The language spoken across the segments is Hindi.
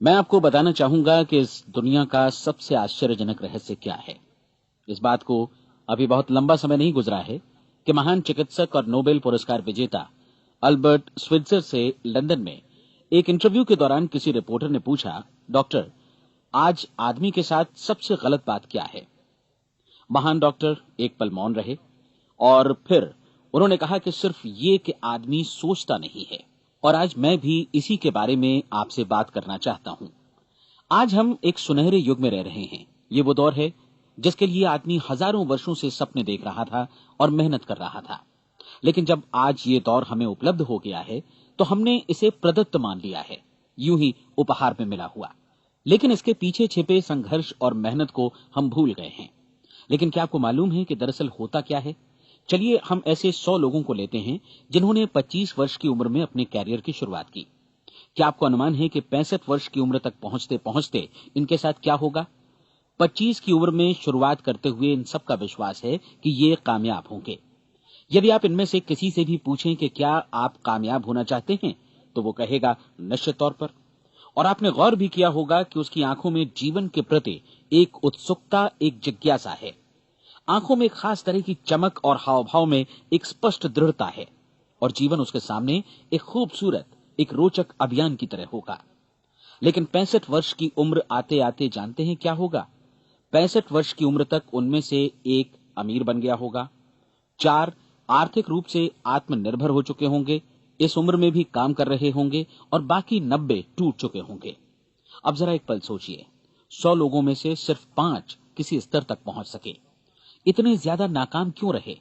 मैं आपको बताना चाहूंगा कि इस दुनिया का सबसे आश्चर्यजनक रहस्य क्या है। इस बात को अभी बहुत लंबा समय नहीं गुजरा है कि महान चिकित्सक और नोबेल पुरस्कार विजेता अल्बर्ट स्विट्जर से लंदन में एक इंटरव्यू के दौरान किसी रिपोर्टर ने पूछा, डॉक्टर, आज आदमी के साथ सबसे गलत बात क्या है। महान डॉक्टर एक पल मौन रहे और फिर उन्होंने कहा कि सिर्फ ये कि आदमी सोचता नहीं है। और आज मैं भी इसी के बारे में आपसे बात करना चाहता हूं। आज हम एक सुनहरे युग में रह रहे हैं। ये वो दौर है जिसके लिए आदमी हजारों वर्षों से सपने देख रहा था और मेहनत कर रहा था। लेकिन जब आज ये दौर हमें उपलब्ध हो गया है तो हमने इसे प्रदत्त मान लिया है, यूं ही उपहार में मिला हुआ। लेकिन इसके पीछे छिपे संघर्ष और मेहनत को हम भूल गए हैं। लेकिन क्या आपको मालूम है कि दरअसल होता क्या है? चलिए हम ऐसे 100 लोगों को लेते हैं जिन्होंने 25 वर्ष की उम्र में अपने कैरियर की शुरुआत की। क्या आपको अनुमान है कि 65 वर्ष की उम्र तक पहुंचते पहुंचते इनके साथ क्या होगा? 25 की उम्र में शुरुआत करते हुए इन सबका विश्वास है कि ये कामयाब होंगे। यदि आप इनमें से किसी से भी पूछें कि क्या आप कामयाब होना चाहते हैं, तो वो कहेगा निश्चित तौर पर। और आपने गौर भी किया होगा कि उसकी आंखों में जीवन के प्रति एक उत्सुकता, एक जिज्ञासा है। आंखों में एक खास तरह की चमक और हाव भाव में एक स्पष्ट दृढ़ता है। और जीवन उसके सामने एक खूबसूरत, एक रोचक अभियान की तरह होगा। लेकिन 65 वर्ष की उम्र आते आते जानते हैं क्या होगा? 65 वर्ष की उम्र तक उनमें से एक अमीर बन गया होगा, 4 आर्थिक रूप से आत्मनिर्भर हो चुके होंगे, इस उम्र में भी काम कर रहे होंगे, और बाकी 90 टूट चुके होंगे। अब जरा एक पल सोचिए, 100 लोगों में से सिर्फ 5 किसी स्तर तक पहुंच सके। इतने ज्यादा नाकाम क्यों रहे?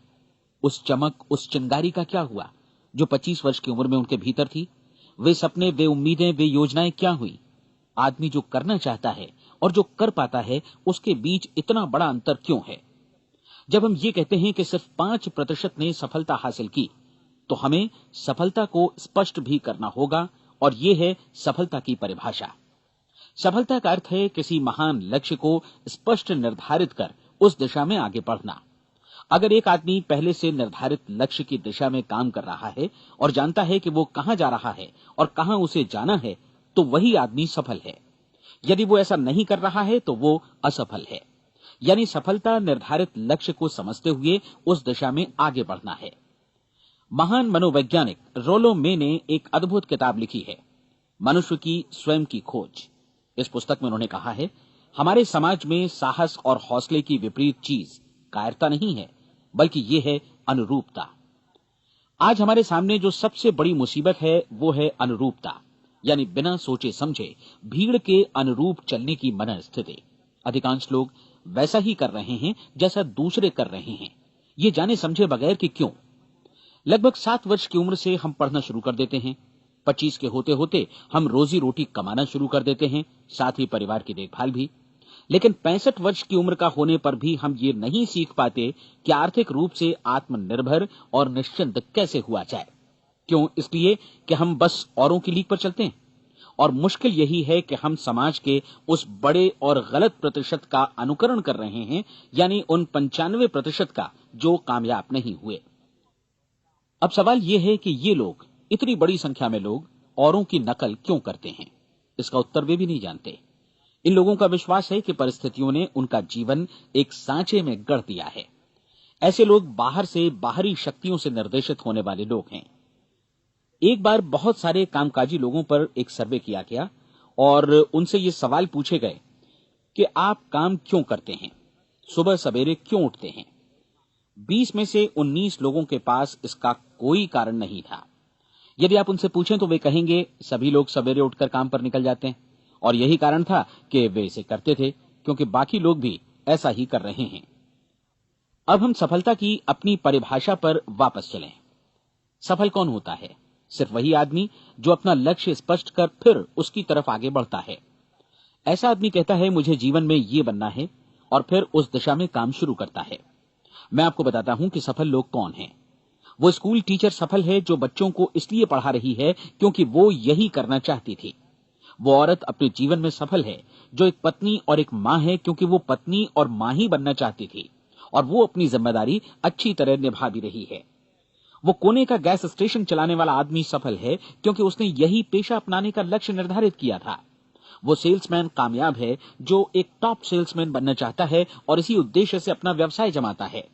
उस चमक, उस चिंगारी का क्या हुआ जो 25 वर्ष की उम्र में उनके भीतर थी? वे सपने, वे उम्मीदें, वे योजनाएं क्या हुई? आदमी जो करना चाहता है और जो कर पाता है, उसके बीच इतना बड़ा अंतर क्यों है? जब हम ये कहते हैं कि सिर्फ 5% ने सफलता हासिल की, तो हमें सफलता को स्पष्ट भी करना होगा। और ये है सफलता की परिभाषा। सफलता का अर्थ है किसी महान लक्ष्य को स्पष्ट निर्धारित कर उस दिशा में आगे बढ़ना। अगर एक आदमी पहले से निर्धारित लक्ष्य की दिशा में काम कर रहा है और जानता है कि वो कहां जा रहा है और कहां उसे जाना है, तो वही आदमी सफल है। यदि वो ऐसा नहीं कर रहा है तो वो असफल है। यानी सफलता निर्धारित लक्ष्य को समझते हुए उस दिशा में आगे बढ़ना है। महान मनोवैज्ञानिक रोलो मे ने एक अद्भुत किताब लिखी है, मनुष्य की स्वयं की खोज। इस पुस्तक में उन्होंने कहा है, हमारे समाज में साहस और हौसले की विपरीत चीज कायरता नहीं है, बल्कि यह है अनुरूपता। आज हमारे सामने जो सबसे बड़ी मुसीबत है वो है अनुरूपता, यानी बिना सोचे समझे भीड़ के अनुरूप चलने की मनस्थिति। अधिकांश लोग वैसा ही कर रहे हैं जैसा दूसरे कर रहे हैं, ये जाने समझे बगैर कि क्यों। लगभग 7 वर्ष की उम्र से हम पढ़ना शुरू कर देते हैं। 25 के होते होते हम रोजी रोटी कमाना शुरू कर देते हैं, साथ ही परिवार की देखभाल भी। लेकिन 65 वर्ष की उम्र का होने पर भी हम ये नहीं सीख पाते कि आर्थिक रूप से आत्मनिर्भर और निश्चिंत कैसे हुआ जाए। क्यों? इसलिए कि हम बस औरों की लीक पर चलते हैं। और मुश्किल यही है कि हम समाज के उस बड़े और गलत प्रतिशत का अनुकरण कर रहे हैं, यानी उन 95% का जो कामयाब नहीं हुए। अब सवाल यह है कि ये लोग, इतनी बड़ी संख्या में लोग, औरों की नकल क्यों करते हैं? इसका उत्तर वे भी नहीं जानते। इन लोगों का विश्वास है कि परिस्थितियों ने उनका जीवन एक सांचे में गढ़ दिया है। ऐसे लोग बाहर से, बाहरी शक्तियों से निर्देशित होने वाले लोग हैं। एक बार बहुत सारे कामकाजी लोगों पर एक सर्वे किया गया और उनसे ये सवाल पूछे गए कि आप काम क्यों करते हैं, सुबह सवेरे क्यों उठते हैं? 20 में से 19 लोगों के पास इसका कोई कारण नहीं था। यदि आप उनसे पूछें तो वे कहेंगे सभी लोग सवेरे उठकर काम पर निकल जाते हैं, और यही कारण था कि वे इसे करते थे क्योंकि बाकी लोग भी ऐसा ही कर रहे हैं। अब हम सफलता की अपनी परिभाषा पर वापस चलें। सफल कौन होता है? सिर्फ वही आदमी जो अपना लक्ष्य स्पष्ट कर फिर उसकी तरफ आगे बढ़ता है। ऐसा आदमी कहता है मुझे जीवन में ये बनना है, और फिर उस दिशा में काम शुरू करता है। मैं आपको बताता हूं कि सफल लोग कौन हैं। वो स्कूल टीचर सफल है जो बच्चों को इसलिए पढ़ा रही है क्योंकि वो यही करना चाहती थी। वो औरत अपने जीवन में सफल है जो एक पत्नी और एक मां है क्योंकि वो पत्नी और मां ही बनना चाहती थी, और वो अपनी जिम्मेदारी अच्छी तरह निभा भी रही है। वो कोने का गैस स्टेशन चलाने वाला आदमी सफल है क्योंकि उसने यही पेशा अपनाने का लक्ष्य निर्धारित किया था। वो सेल्समैन कामयाब है जो एक टॉप सेल्समैन बनना चाहता है और इसी उद्देश्य से अपना व्यवसाय जमाता है।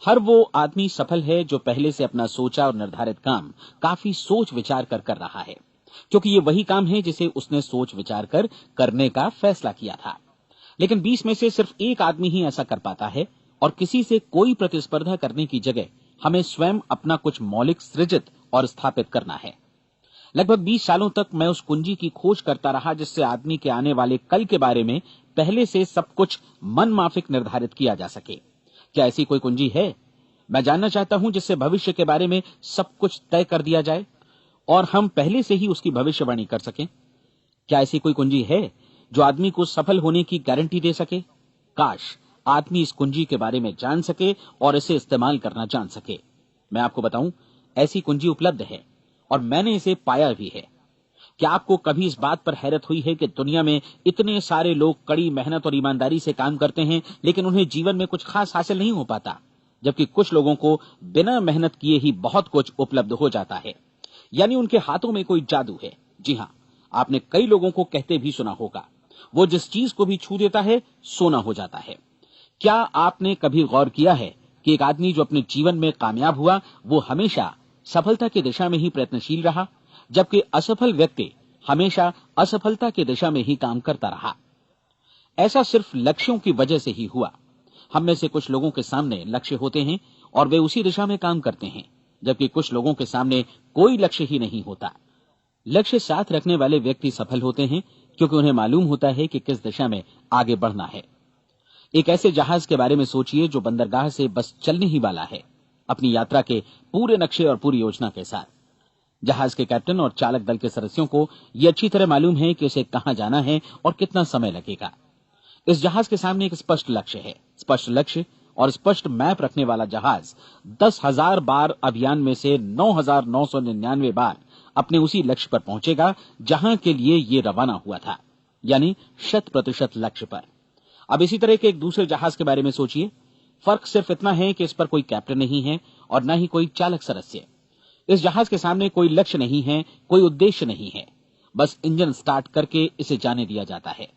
हर वो आदमी सफल है जो पहले से अपना सोचा और निर्धारित काम काफी सोच विचार कर रहा है, क्योंकि ये वही काम है जिसे उसने सोच विचार कर करने का फैसला किया था। लेकिन 20 में से सिर्फ एक आदमी ही ऐसा कर पाता है, और किसी से कोई प्रतिस्पर्धा करने की जगह हमें स्वयं अपना कुछ मौलिक सृजित और स्थापित करना है। लगभग 20 सालों तक मैं उस कुंजी की खोज करता रहा जिससे आदमी के आने वाले कल के बारे में पहले से सब कुछ मन माफिक निर्धारित किया जा सके। क्या ऐसी कोई कुंजी है? मैं जानना चाहता हूं जिससे भविष्य के बारे में सब कुछ तय कर दिया जाए और हम पहले से ही उसकी भविष्यवाणी कर सकें। क्या ऐसी कोई कुंजी है जो आदमी को सफल होने की गारंटी दे सके? काश आदमी इस कुंजी के बारे में जान सके और इसे इस्तेमाल करना जान सके। मैं आपको बताऊं, ऐसी कुंजी उपलब्ध है और मैंने इसे पाया भी है। क्या आपको कभी इस बात पर हैरत हुई है कि दुनिया में इतने सारे लोग कड़ी मेहनत और ईमानदारी से काम करते हैं, लेकिन उन्हें जीवन में कुछ खास हासिल नहीं हो पाता, जबकि कुछ लोगों को बिना मेहनत किए ही बहुत कुछ उपलब्ध हो जाता है। यानी उनके हाथों में कोई जादू है। जी हां, आपने कई लोगों को कहते भी सुना होगा, वो जिस चीज को भी छू देता है सोना हो जाता है। क्या आपने कभी गौर किया है कि एक आदमी जो अपने जीवन में कामयाब हुआ वो हमेशा सफलता की दिशा में ही प्रयत्नशील रहा, जबकि असफल व्यक्ति हमेशा असफलता की दिशा में ही काम करता रहा? ऐसा सिर्फ लक्ष्यों की वजह से ही हुआ। हम में से कुछ लोगों के सामने लक्ष्य होते हैं और वे उसी दिशा में काम करते हैं, जबकि कुछ लोगों के सामने कोई लक्ष्य ही नहीं होता। लक्ष्य साथ रखने वाले व्यक्ति सफल होते हैं क्योंकि उन्हें मालूम होता है कि किस दिशा में आगे बढ़ना है। एक ऐसे जहाज के बारे में सोचिए जो बंदरगाह से बस चलने ही वाला है, अपनी यात्रा के पूरे नक्शे और पूरी योजना के साथ। जहाज के कैप्टन और चालक दल के सदस्यों को यह अच्छी तरह मालूम है कि उसे कहां जाना है और कितना समय लगेगा। इस जहाज के सामने एक स्पष्ट लक्ष्य है। स्पष्ट लक्ष्य और स्पष्ट मैप रखने वाला जहाज 10,000 बार अभियान में से 9,999 बार अपने उसी लक्ष्य पर पहुंचेगा जहां के लिए ये रवाना हुआ था, यानी 100% लक्ष्य पर। अब इसी तरह के एक दूसरे जहाज के बारे में सोचिए। फर्क सिर्फ इतना है कि इस पर कोई कैप्टन नहीं है और न ही कोई चालक सदस्य। इस जहाज के सामने कोई लक्ष्य नहीं है, कोई उद्देश्य नहीं है, बस इंजन स्टार्ट करके इसे जाने दिया जाता है।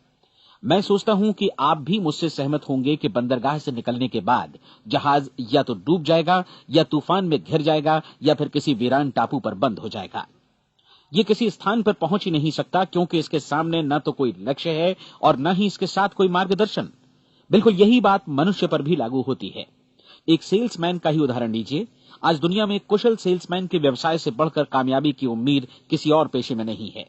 मैं सोचता हूं कि आप भी मुझसे सहमत होंगे कि बंदरगाह से निकलने के बाद जहाज या तो डूब जाएगा या तूफान में घिर जाएगा या फिर किसी वीरान टापू पर बंद हो जाएगा। ये किसी स्थान पर पहुंच ही नहीं सकता क्योंकि इसके सामने न तो कोई लक्ष्य है और न ही इसके साथ कोई मार्गदर्शन। बिल्कुल यही बात मनुष्य पर भी लागू होती है। एक सेल्समैन का ही उदाहरण लीजिए। आज दुनिया में कुशल सेल्समैन के व्यवसाय से बढ़कर कामयाबी की उम्मीद किसी और पेशे में नहीं है।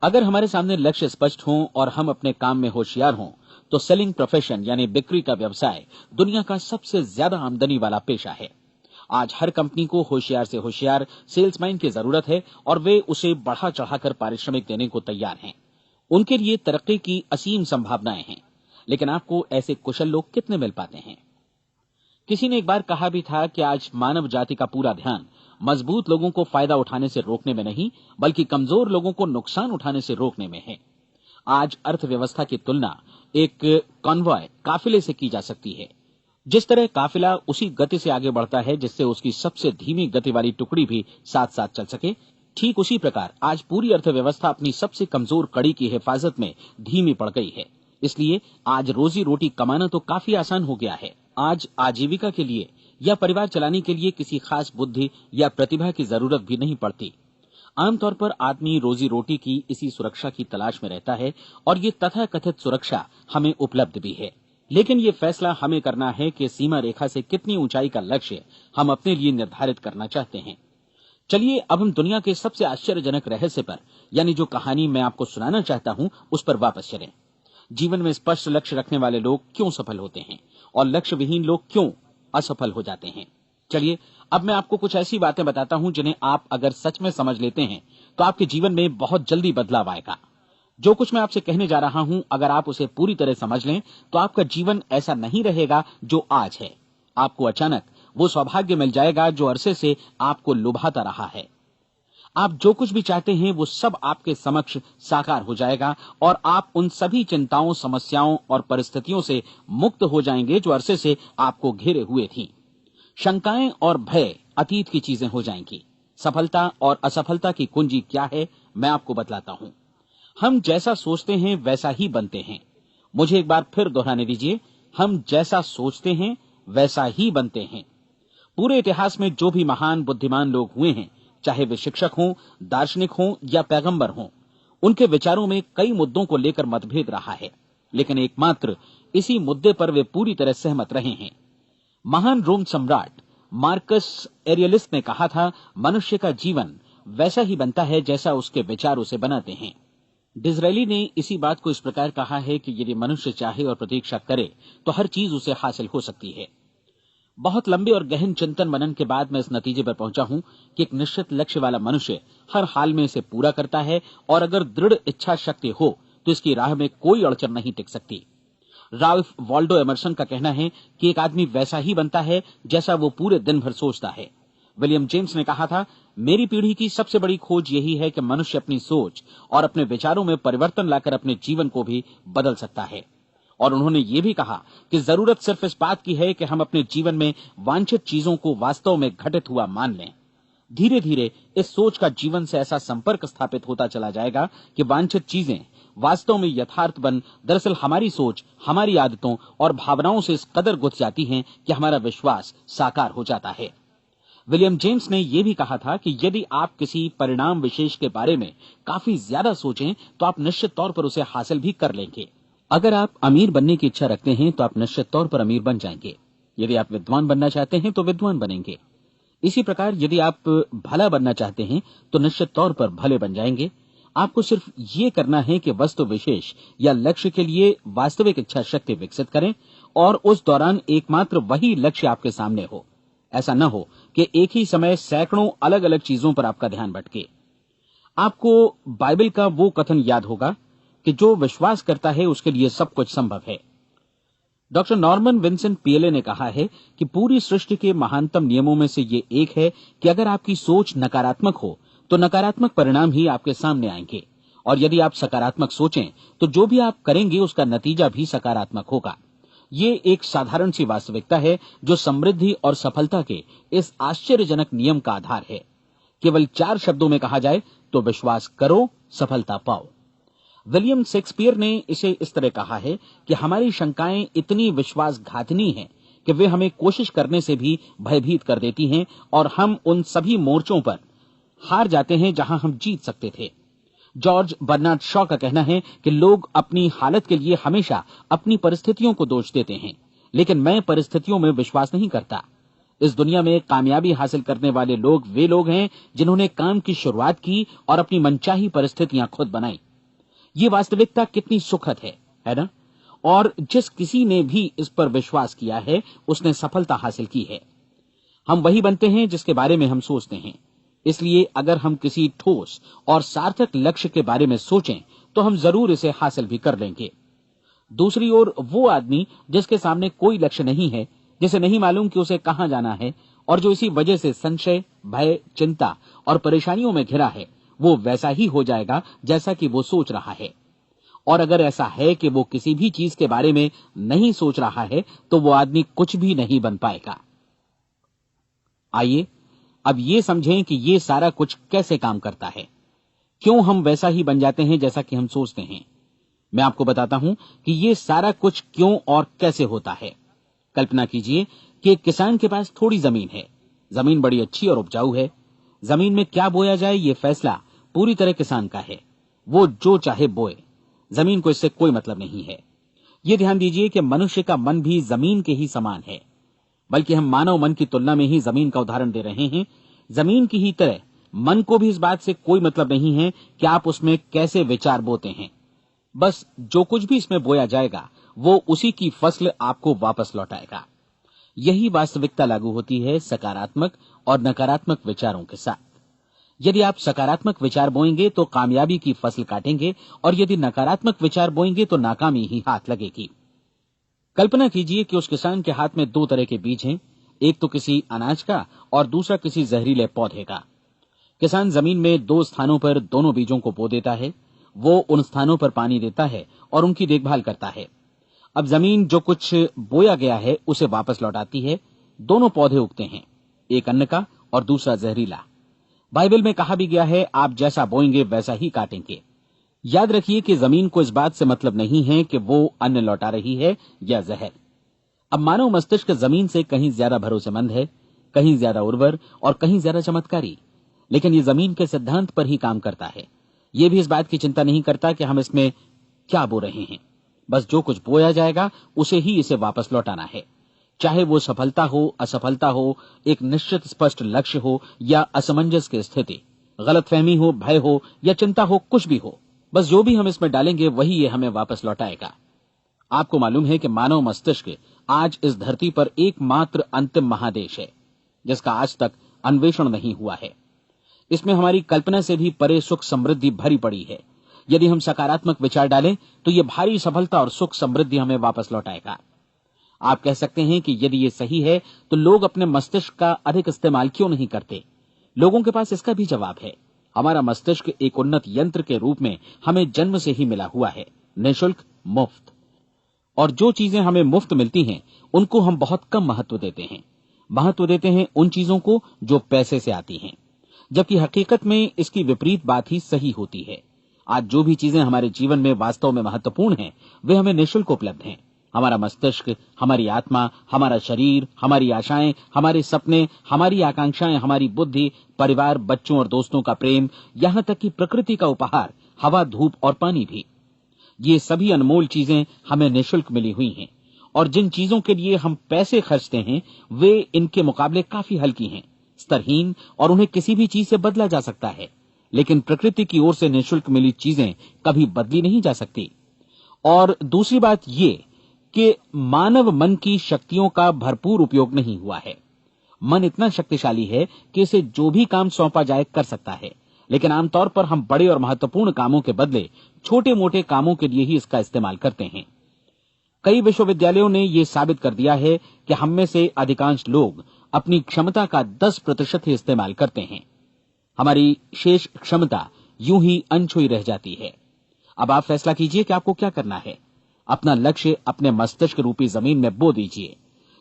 अगर हमारे सामने लक्ष्य स्पष्ट हों और हम अपने काम में होशियार हों तो सेलिंग प्रोफेशन यानी बिक्री का व्यवसाय दुनिया का सबसे ज्यादा आमदनी वाला पेशा है। आज हर कंपनी को होशियार से होशियार सेल्समैन की जरूरत है और वे उसे बढ़ा चढ़ाकर पारिश्रमिक देने को तैयार हैं। उनके लिए तरक्की की असीम संभावनाएं हैं, लेकिन आपको ऐसे कुशल लोग कितने मिल पाते हैं? किसी ने एक बार कहा भी था कि आज मानव जाति का पूरा ध्यान मजबूत लोगों को फायदा उठाने से रोकने में नहीं, बल्कि कमजोर लोगों को नुकसान उठाने से रोकने में है। आज अर्थव्यवस्था की तुलना एक कॉन्वॉय काफिले से की जा सकती है। जिस तरह काफिला उसी गति से आगे बढ़ता है जिससे उसकी सबसे धीमी गति वाली टुकड़ी भी साथ साथ चल सके, ठीक उसी प्रकार आज पूरी अर्थव्यवस्था अपनी सबसे कमजोर कड़ी की हिफाजत में धीमी पड़ गई है। इसलिए आज रोजी रोटी कमाना तो काफी आसान हो गया है। आज आजीविका के लिए या परिवार चलाने के लिए किसी खास बुद्धि या प्रतिभा की जरूरत भी नहीं पड़ती। आमतौर पर आदमी रोजी रोटी की इसी सुरक्षा की तलाश में रहता है और ये तथाकथित सुरक्षा हमें उपलब्ध भी है। लेकिन ये फैसला हमें करना है कि सीमा रेखा से कितनी ऊंचाई का लक्ष्य हम अपने लिए निर्धारित करना चाहते हैं। चलिए अब हम दुनिया के सबसे आश्चर्यजनक रहस्य पर, यानी जो कहानी मैं आपको सुनाना चाहता हूं, उस पर वापस चलें। जीवन में स्पष्ट लक्ष्य रखने वाले लोग क्यों सफल होते हैं और लक्ष्य विहीन लोग क्यों असफल हो जाते हैं? चलिए अब मैं आपको कुछ ऐसी बातें बताता हूं जिन्हें आप अगर सच में समझ लेते हैं तो आपके जीवन में बहुत जल्दी बदलाव आएगा। जो कुछ मैं आपसे कहने जा रहा हूं, अगर आप उसे पूरी तरह समझ लें तो आपका जीवन ऐसा नहीं रहेगा जो आज है। आपको अचानक वो सौभाग्य मिल जाएगा जो अरसे से आपको लुभाता रहा है। आप जो कुछ भी चाहते हैं वो सब आपके समक्ष साकार हो जाएगा और आप उन सभी चिंताओं, समस्याओं और परिस्थितियों से मुक्त हो जाएंगे जो अरसे से आपको घेरे हुए थी। शंकाएं और भय अतीत की चीजें हो जाएंगी। सफलता और असफलता की कुंजी क्या है, मैं आपको बतलाता हूं। हम जैसा सोचते हैं वैसा ही बनते हैं। मुझे एक बार फिर दोहराने दीजिए, हम जैसा सोचते हैं वैसा ही बनते हैं। पूरे इतिहास में जो भी महान बुद्धिमान लोग हुए हैं, चाहे वे शिक्षक हों, दार्शनिक हों या पैगंबर हों, उनके विचारों में कई मुद्दों को लेकर मतभेद रहा है, लेकिन एकमात्र इसी मुद्दे पर वे पूरी तरह सहमत रहे हैं। महान रोम सम्राट मार्कस एरियलिस ने कहा था, मनुष्य का जीवन वैसा ही बनता है जैसा उसके विचार उसे बनाते हैं। डिज़रायली ने इसी बात को इस प्रकार कहा है कि यदि मनुष्य चाहे और प्रतीक्षा करे तो हर चीज उसे हासिल हो सकती है। बहुत लंबे और गहन चिंतन मनन के बाद मैं इस नतीजे पर पहुंचा हूं कि एक निश्चित लक्ष्य वाला मनुष्य हर हाल में इसे पूरा करता है, और अगर दृढ़ इच्छा शक्ति हो तो इसकी राह में कोई अड़चन नहीं टिक सकती। राल्फ वॉल्डो एमर्सन का कहना है कि एक आदमी वैसा ही बनता है जैसा वो पूरे दिन भर सोचता है। विलियम जेम्स ने कहा था, मेरी पीढ़ी की सबसे बड़ी खोज यही है कि मनुष्य अपनी सोच और अपने विचारों में परिवर्तन लाकर अपने जीवन को भी बदल सकता है। और उन्होंने ये भी कहा कि जरूरत सिर्फ इस बात की है कि हम अपने जीवन में वांछित चीजों को वास्तव में घटित हुआ मान लें। धीरे धीरे इस सोच का जीवन से ऐसा संपर्क स्थापित होता चला जाएगा कि वांछित चीजें वास्तव में यथार्थ बन दरअसल हमारी सोच, हमारी आदतों और भावनाओं से इस कदर गुथ जाती हैं कि हमारा विश्वास साकार हो जाता है। विलियम जेम्स ने यह भी कहा था कि यदि आप किसी परिणाम विशेष के बारे में काफी ज्यादा सोचें तो आप निश्चित तौर पर उसे हासिल भी कर लेंगे। अगर आप अमीर बनने की इच्छा रखते हैं तो आप निश्चित तौर पर अमीर बन जाएंगे। यदि आप विद्वान बनना चाहते हैं तो विद्वान बनेंगे। इसी प्रकार यदि आप भला बनना चाहते हैं तो निश्चित तौर पर भले बन जाएंगे। आपको सिर्फ ये करना है कि वस्तु विशेष या लक्ष्य के लिए वास्तविक इच्छा शक्ति विकसित करें, और उस दौरान एकमात्र वही लक्ष्य आपके सामने हो। ऐसा न हो कि एक ही समय सैकड़ों अलग अलग चीजों पर आपका ध्यान भटके। आपको बाइबल का वो कथन याद होगा कि जो विश्वास करता है उसके लिए सब कुछ संभव है। डॉक्टर नॉर्मन विंसेंट पीएले ने कहा है कि पूरी सृष्टि के महानतम नियमों में से ये एक है कि अगर आपकी सोच नकारात्मक हो तो नकारात्मक परिणाम ही आपके सामने आएंगे, और यदि आप सकारात्मक सोचें तो जो भी आप करेंगे उसका नतीजा भी सकारात्मक होगा। ये एक साधारण सी वास्तविकता है जो समृद्धि और सफलता के इस आश्चर्यजनक नियम का आधार है। केवल 4 शब्दों में कहा जाए तो विश्वास करो, सफलता पाओ। विलियम शेक्सपियर ने इसे इस तरह कहा है कि हमारी शंकाएं इतनी विश्वासघातिनी हैं कि वे हमें कोशिश करने से भी भयभीत कर देती हैं, और हम उन सभी मोर्चों पर हार जाते हैं जहां हम जीत सकते थे। जॉर्ज बर्नार्ड शॉ का कहना है कि लोग अपनी हालत के लिए हमेशा अपनी परिस्थितियों को दोष देते हैं, लेकिन मैं परिस्थितियों में विश्वास नहीं करता। इस दुनिया में कामयाबी हासिल करने वाले लोग वे लोग हैं जिन्होंने काम की शुरुआत की और अपनी मनचाही परिस्थितियां खुद बनाई। ये वास्तविकता कितनी सुखद है ना? और जिस किसी ने भी इस पर विश्वास किया है उसने सफलता हासिल की है। हम वही बनते हैं जिसके बारे में हम सोचते हैं। इसलिए अगर हम किसी ठोस और सार्थक लक्ष्य के बारे में सोचें तो हम जरूर इसे हासिल भी कर लेंगे। दूसरी ओर वो आदमी जिसके सामने कोई लक्ष्य नहीं है, जिसे नहीं मालूम कि उसे कहां जाना है, और जो इसी वजह से संशय, भय, चिंता और परेशानियों में घिरा है, वो वैसा ही हो जाएगा जैसा कि वो सोच रहा है। और अगर ऐसा है कि वो किसी भी चीज के बारे में नहीं सोच रहा है तो वो आदमी कुछ भी नहीं बन पाएगा। आइए अब ये समझें कि ये सारा कुछ कैसे काम करता है, क्यों हम वैसा ही बन जाते हैं जैसा कि हम सोचते हैं। मैं आपको बताता हूं कि ये सारा कुछ क्यों और कैसे होता है। कल्पना कीजिए कि एक किसान के पास थोड़ी जमीन है। जमीन बड़ी अच्छी और उपजाऊ है। जमीन में क्या बोया जाए ये फैसला पूरी तरह किसान का है। वो जो चाहे बोए, जमीन को इससे कोई मतलब नहीं है। ये ध्यान दीजिए कि मनुष्य का मन भी जमीन के ही समान है, बल्कि हम मानव मन की तुलना में ही जमीन का उदाहरण दे रहे हैं। जमीन की ही तरह मन को भी इस बात से कोई मतलब नहीं है कि आप उसमें कैसे विचार बोते हैं। बस जो कुछ भी इसमें बोया जाएगा वो उसी की फसल आपको वापस लौटाएगा। यही वास्तविकता लागू होती है सकारात्मक और नकारात्मक विचारों के साथ। यदि आप सकारात्मक विचार बोएंगे तो कामयाबी की फसल काटेंगे, और यदि नकारात्मक विचार बोएंगे तो नाकामी ही हाथ लगेगी। कल्पना कीजिए कि उस किसान के हाथ में 2 तरह के बीज हैं, एक तो किसी अनाज का और दूसरा किसी जहरीले पौधे का। किसान जमीन में 2 स्थानों पर दोनों बीजों को बो देता है। वो उन स्थानों पर पानी देता है और उनकी देखभाल करता है। अब जमीन जो कुछ बोया गया है उसे वापस लौटाती है। दोनों पौधे उगते हैं, एक अन्न का और दूसरा जहरीला। बाइबल में कहा भी गया है, आप जैसा बोएंगे वैसा ही काटेंगे। याद रखिए कि जमीन को इस बात से मतलब नहीं है कि वो अन्न लौटा रही है या जहर। अब मानव मस्तिष्क जमीन से कहीं ज्यादा भरोसेमंद है, कहीं ज्यादा उर्वर और कहीं ज्यादा चमत्कारी, लेकिन ये जमीन के सिद्धांत पर ही काम करता है। ये भी इस बात की चिंता नहीं करता कि हम इसमें क्या बो रहे हैं। बस जो कुछ बोया जाएगा उसे ही इसे वापस लौटाना है, चाहे वो सफलता हो, असफलता हो, एक निश्चित स्पष्ट लक्ष्य हो या असमंजस की स्थिति, गलतफहमी हो, भय हो या चिंता हो, कुछ भी हो। बस जो भी हम इसमें डालेंगे वही ये हमें वापस लौटाएगा। आपको मालूम है कि मानव मस्तिष्क आज इस धरती पर एकमात्र अंतिम महादेश है जिसका आज तक अन्वेषण नहीं हुआ है। इसमें हमारी कल्पना से भी परे सुख समृद्धि भरी पड़ी है। यदि हम सकारात्मक विचार डालें तो ये भारी सफलता और सुख समृद्धि हमें वापस लौटाएगा। आप कह सकते हैं कि यदि ये सही है तो लोग अपने मस्तिष्क का अधिक इस्तेमाल क्यों नहीं करते? लोगों के पास इसका भी जवाब है। हमारा मस्तिष्क एक उन्नत यंत्र के रूप में हमें जन्म से ही मिला हुआ है, निःशुल्क, मुफ्त। और जो चीजें हमें मुफ्त मिलती हैं उनको हम बहुत कम महत्व देते हैं। महत्व देते हैं उन चीजों को जो पैसे से आती हैं, जबकि हकीकत में इसकी विपरीत बात ही सही होती है। आज जो भी चीजें हमारे जीवन में वास्तव में महत्वपूर्ण हैं वे हमें निःशुल्क उपलब्ध हैं। हमारा मस्तिष्क, हमारी आत्मा, हमारा शरीर, हमारी आशाएं, हमारे सपने, हमारी आकांक्षाएं, हमारी बुद्धि, परिवार, बच्चों और दोस्तों का प्रेम, यहां तक कि प्रकृति का उपहार, हवा, धूप और पानी भी, ये सभी अनमोल चीजें हमें निःशुल्क मिली हुई हैं। और जिन चीजों के लिए हम पैसे खर्चते हैं वे इनके मुकाबले काफी हल्की हैं, स्तरहीन, और उन्हें किसी भी चीज से बदला जा सकता है। लेकिन प्रकृति की ओर से निःशुल्क मिली चीजें कभी बदली नहीं जा सकती। और दूसरी बात ये कि मानव मन की शक्तियों का भरपूर उपयोग नहीं हुआ है। मन इतना शक्तिशाली है कि इसे जो भी काम सौंपा जाए कर सकता है, लेकिन आमतौर पर हम बड़े और महत्वपूर्ण कामों के बदले छोटे मोटे कामों के लिए ही इसका इस्तेमाल करते हैं। कई विश्वविद्यालयों ने यह साबित कर दिया है कि हम में से अधिकांश लोग अपनी क्षमता का 10% ही इस्तेमाल करते हैं। हमारी शेष क्षमता यूं ही अनछुई रह जाती है। अब आप फैसला कीजिए कि आपको क्या करना है। अपना लक्ष्य अपने मस्तिष्क रूपी जमीन में बो दीजिए।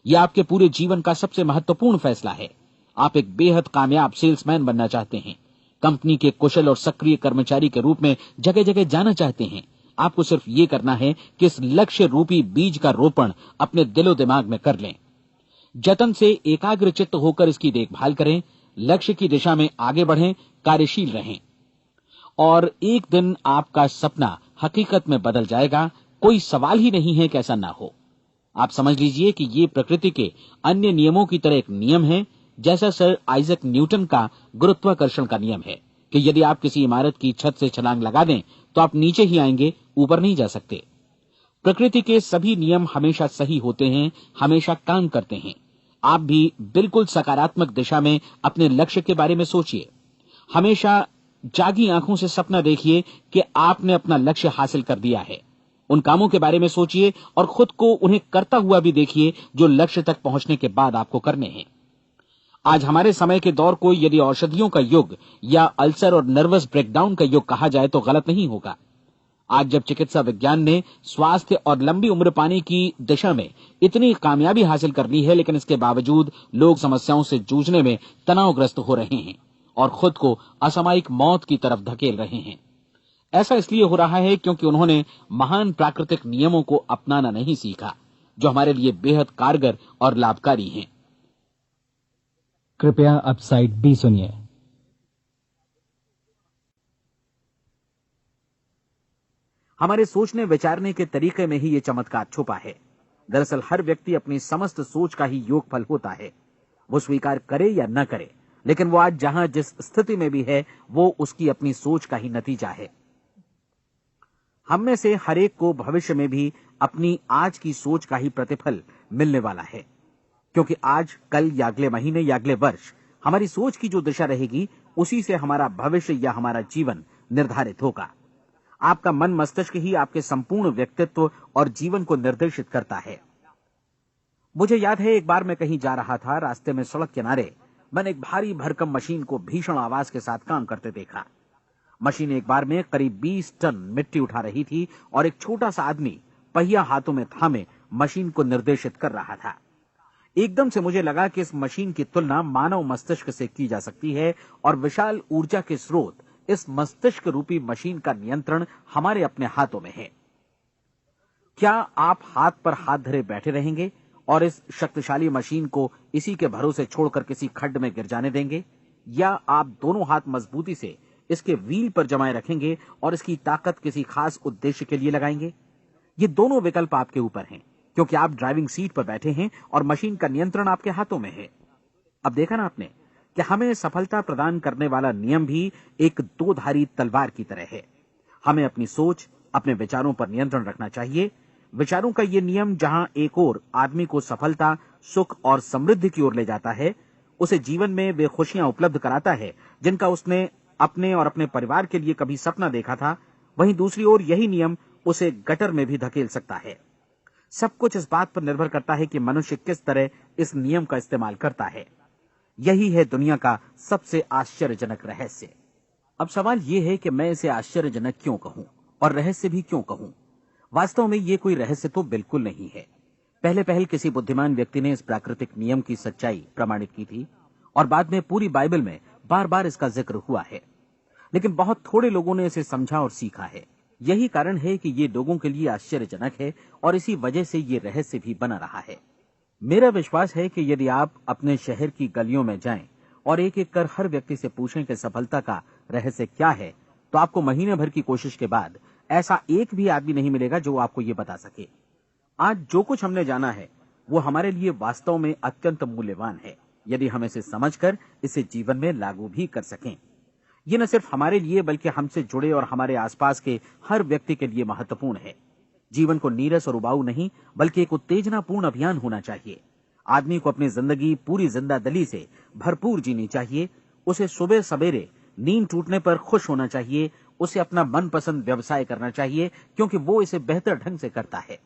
यह आपके पूरे जीवन का सबसे महत्वपूर्ण फैसला है। आप एक बेहद कामयाब सेल्समैन बनना चाहते हैं, कंपनी के कुशल और सक्रिय कर्मचारी के रूप में जगह जगह जाना चाहते हैं। आपको सिर्फ ये करना है कि इस लक्ष्य रूपी बीज का रोपण अपने दिलो दिमाग में कर लें। जतन से एकाग्रचित्त होकर इसकी देखभाल करें, लक्ष्य की दिशा में आगे बढ़ें, कार्यशील रहें, और एक दिन आपका सपना हकीकत में बदल जाएगा। कोई सवाल ही नहीं है कि ऐसा ना हो। आप समझ लीजिए कि ये प्रकृति के अन्य नियमों की तरह एक नियम है, जैसा सर आइजैक न्यूटन का गुरुत्वाकर्षण का नियम है कि यदि आप किसी इमारत की छत से छलांग लगा दें तो आप नीचे ही आएंगे, ऊपर नहीं जा सकते। प्रकृति के सभी नियम हमेशा सही होते हैं, हमेशा काम करते हैं। आप भी बिल्कुल सकारात्मक दिशा में अपने लक्ष्य के बारे में सोचिए। हमेशा जागी आंखों से सपना देखिए कि आपने अपना लक्ष्य हासिल कर दिया है। उन कामों के बारे में सोचिए और खुद को उन्हें करता हुआ भी देखिए जो लक्ष्य तक पहुंचने के बाद आपको करने हैं। आज हमारे समय के दौर को यदि औषधियों का युग या अल्सर और नर्वस ब्रेकडाउन का युग कहा जाए तो गलत नहीं होगा। आज जब चिकित्सा विज्ञान ने स्वास्थ्य और लंबी उम्र पाने की दिशा में इतनी कामयाबी हासिल कर ली है, लेकिन इसके बावजूद लोग समस्याओं से जूझने में तनावग्रस्त हो रहे हैं और खुद को असामयिक मौत की तरफ धकेल रहे हैं। ऐसा इसलिए हो रहा है क्योंकि उन्होंने महान प्राकृतिक नियमों को अपनाना नहीं सीखा, जो हमारे लिए बेहद कारगर और लाभकारी हैं। कृपया अब साइड बी सुनिए। हमारे सोचने विचारने के तरीके में ही ये चमत्कार छुपा है। दरअसल हर व्यक्ति अपनी समस्त सोच का ही योगफल होता है, वो स्वीकार करे या न करे, लेकिन वो आज जहां जिस स्थिति में भी है वो उसकी अपनी सोच का ही नतीजा है। हम में से हर एक को भविष्य में भी अपनी आज की सोच का ही प्रतिफल मिलने वाला है, क्योंकि आज, कल या अगले महीने या अगले वर्ष हमारी सोच की जो दिशा रहेगी उसी से हमारा भविष्य या हमारा जीवन निर्धारित होगा। आपका मन मस्तिष्क ही आपके संपूर्ण व्यक्तित्व और जीवन को निर्देशित करता है। मुझे याद है एक बार मैं कहीं जा रहा था, रास्ते में सड़क किनारे मैंने एक भारी भरकम मशीन को भीषण आवाज के साथ काम करते देखा। मशीन एक बार में करीब 20 टन मिट्टी उठा रही थी और एक छोटा सा आदमी पहिया हाथों में थामे मशीन को निर्देशित कर रहा था। एकदम से मुझे लगा कि इस मशीन की तुलना मानव मस्तिष्क से की जा सकती है और विशाल ऊर्जा के स्रोत इस मस्तिष्क रूपी मशीन का नियंत्रण हमारे अपने हाथों में है। क्या आप हाथ पर हाथ धरे बैठे रहेंगे और इस शक्तिशाली मशीन को इसी के भरोसे छोड़कर किसी खड्ड में गिर जाने देंगे, या आप दोनों हाथ मजबूती से इसके व्हील पर जमाए रखेंगे और इसकी ताकत किसी खास उद्देश्य के लिए लगाएंगे? ये दोनों विकल्प आपके ऊपर हैं, क्योंकि आप ड्राइविंग सीट पर बैठे हैं और मशीन का नियंत्रण आपके हाथों में है। अब देखा ना आपने कि हमें सफलता प्रदान करने वाला नियम भी एक दो-धारी तलवार की तरह है। हमें अपनी सोच, अपने विचारों पर नियंत्रण रखना चाहिए। विचारों का ये नियम जहां एक ओर आदमी को सफलता, सुख और समृद्धि की ओर ले जाता है, उसे जीवन में वे खुशियां उपलब्ध कराता है जिनका उसने अपने और अपने परिवार के लिए कभी सपना देखा था, वहीं दूसरी ओर यही नियम उसे गटर में भी धकेल सकता है। सब कुछ इस बात पर निर्भर करता है कि मनुष्य किस तरह इस नियम का इस्तेमाल करता है। यही है दुनिया का सबसे आश्चर्यजनक रहस्य। अब सवाल यह है कि मैं इसे आश्चर्यजनक क्यों कहूं और रहस्य भी क्यों कहूं? वास्तव में यह कोई रहस्य तो बिल्कुल नहीं है। पहले पहल किसी बुद्धिमान व्यक्ति ने इस प्राकृतिक नियम की सच्चाई प्रमाणित की थी और बाद में पूरी बाइबल में बार बार इसका जिक्र हुआ है, लेकिन बहुत थोड़े लोगों ने इसे समझा और सीखा है। यही कारण है कि ये लोगों के लिए आश्चर्यजनक है और इसी वजह से ये रहस्य भी बना रहा है। मेरा विश्वास है कि यदि आप अपने शहर की गलियों में जाएं और एक एक कर हर व्यक्ति से पूछें कि सफलता का रहस्य क्या है, तो आपको महीने भर की कोशिश के बाद ऐसा एक भी आदमी नहीं मिलेगा जो आपको ये बता सके। आज जो कुछ हमने जाना है वो हमारे लिए वास्तव में अत्यंत मूल्यवान है, यदि हम इसे समझकर इसे जीवन में लागू भी कर सकें। ये न सिर्फ हमारे लिए बल्कि हमसे जुड़े और हमारे आसपास के हर व्यक्ति के लिए महत्वपूर्ण है। जीवन को नीरस और उबाऊ नहीं बल्कि एक उत्तेजनापूर्ण अभियान होना चाहिए। आदमी को अपनी जिंदगी पूरी जिंदादिली से भरपूर जीनी चाहिए। उसे सुबह सवेरे नींद टूटने पर खुश होना चाहिए। उसे अपना मनपसंद व्यवसाय करना चाहिए, क्योंकि वो इसे बेहतर ढंग से करता है।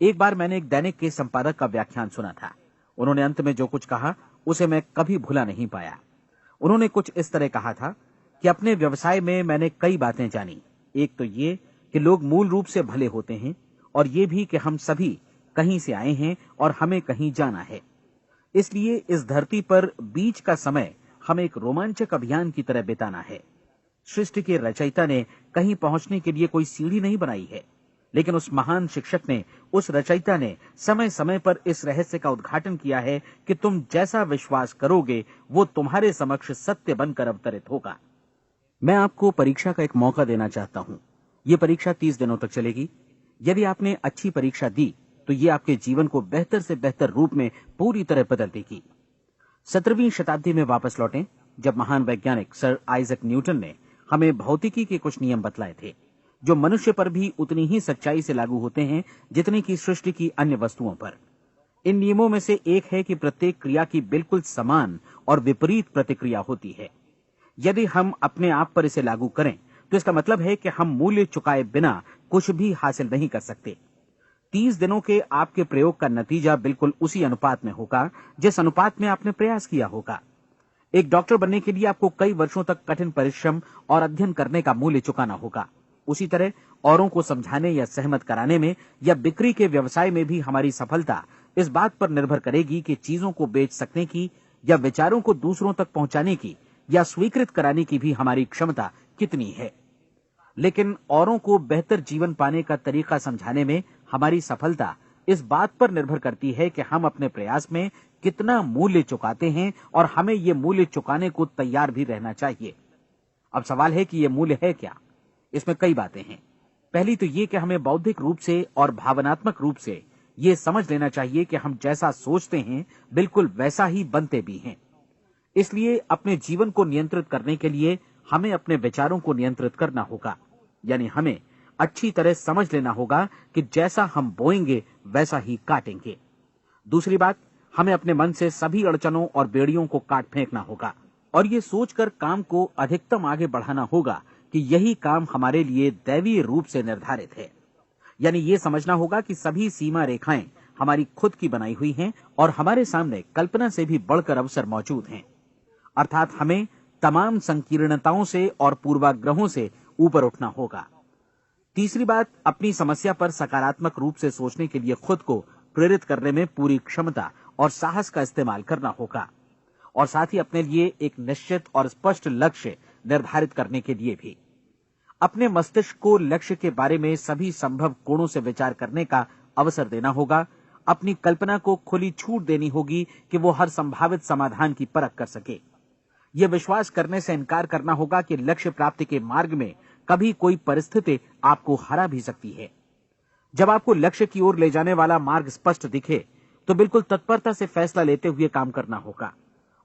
एक बार मैंने एक दैनिक के संपादक का व्याख्यान सुना था। उन्होंने अंत में जो कुछ कहा उसे मैं कभी भुला नहीं पाया। उन्होंने कुछ इस तरह कहा था कि अपने व्यवसाय में मैंने कई बातें जानी। एक तो ये कि लोग मूल रूप से भले होते हैं, और ये भी कि हम सभी कहीं से आए हैं और हमें कहीं जाना है। इसलिए इस धरती पर बीच का समय हमें एक रोमांचक अभियान की तरह बिताना है। सृष्टि के रचयिता ने कहीं पहुंचने के लिए कोई सीढ़ी नहीं बनाई है, लेकिन उस महान शिक्षक ने, उस रचयिता ने समय समय पर इस रहस्य का उद्घाटन किया है कि तुम जैसा विश्वास करोगे वो तुम्हारे समक्ष सत्य बनकर अवतरित होगा। मैं आपको परीक्षा का एक मौका देना चाहता हूं। ये परीक्षा 30 दिनों तक चलेगी। यदि आपने अच्छी परीक्षा दी तो ये आपके जीवन को बेहतर से बेहतर रूप में पूरी तरह बदल देगी। 17वीं शताब्दी में वापस लौटें, जब महान वैज्ञानिक सर आइजक न्यूटन ने हमें भौतिकी के कुछ नियम बतलाए थे, जो मनुष्य पर भी उतनी ही सच्चाई से लागू होते हैं जितनी की सृष्टि की अन्य वस्तुओं पर। इन नियमों में से एक है कि प्रत्येक क्रिया की बिल्कुल समान और विपरीत प्रतिक्रिया होती है। यदि हम अपने आप पर इसे लागू करें तो इसका मतलब है कि हम मूल्य चुकाए बिना कुछ भी हासिल नहीं कर सकते। 30 दिनों के आपके प्रयोग का नतीजा बिल्कुल उसी अनुपात में होगा जिस अनुपात में आपने प्रयास किया होगा। एक डॉक्टर बनने के लिए आपको कई वर्षों तक कठिन परिश्रम और अध्ययन करने का मूल्य चुकाना होगा। उसी तरह औरों को समझाने या सहमत कराने में या बिक्री के व्यवसाय में भी हमारी सफलता इस बात पर निर्भर करेगी कि चीजों को बेच सकने की या विचारों को दूसरों तक पहुंचाने की या स्वीकृत कराने की भी हमारी क्षमता कितनी है। लेकिन औरों को बेहतर जीवन पाने का तरीका समझाने में हमारी सफलता इस बात पर निर्भर करती है कि हम अपने प्रयास में कितना मूल्य चुकाते हैं, और हमें ये मूल्य चुकाने को तैयार भी रहना चाहिए। अब सवाल है कि ये मूल्य है क्या? इसमें कई बातें हैं। पहली तो ये कि हमें बौद्धिक रूप से और भावनात्मक रूप से ये समझ लेना चाहिए कि हम जैसा सोचते हैं बिल्कुल वैसा ही बनते भी हैं। इसलिए अपने जीवन को नियंत्रित करने के लिए हमें अपने विचारों को नियंत्रित करना होगा। यानी हमें अच्छी तरह समझ लेना होगा कि जैसा हम बोएंगे वैसा ही काटेंगे। दूसरी बात, हमें अपने मन से सभी अड़चनों और बेड़ियों को काट फेंकना होगा और ये सोचकर काम को अधिकतम आगे बढ़ाना होगा कि यही काम हमारे लिए दैवीय रूप से निर्धारित है। यानी ये समझना होगा कि सभी सीमा रेखाएं हमारी खुद की बनाई हुई हैं और हमारे सामने कल्पना से भी बढ़कर अवसर मौजूद हैं। अर्थात हमें तमाम संकीर्णताओं से और पूर्वाग्रहों से ऊपर उठना होगा। तीसरी बात, अपनी समस्या पर सकारात्मक रूप से सोचने के लिए खुद को प्रेरित करने में पूरी क्षमता और साहस का इस्तेमाल करना होगा, और साथ ही अपने लिए एक निश्चित और स्पष्ट लक्ष्य निर्धारित करने के लिए भी। अपने मस्तिष्क को लक्ष्य के बारे में सभी संभव कोणों से विचार करने का अवसर देना होगा। अपनी कल्पना को खुली छूट देनी होगी कि वो हर संभावित समाधान की परख कर सके। यह विश्वास करने से इनकार करना होगा कि लक्ष्य प्राप्ति के मार्ग में कभी कोई परिस्थिति आपको हरा भी सकती है। जब आपको लक्ष्य की ओर ले जाने वाला मार्ग स्पष्ट दिखे तो बिल्कुल तत्परता से फैसला लेते हुए काम करना होगा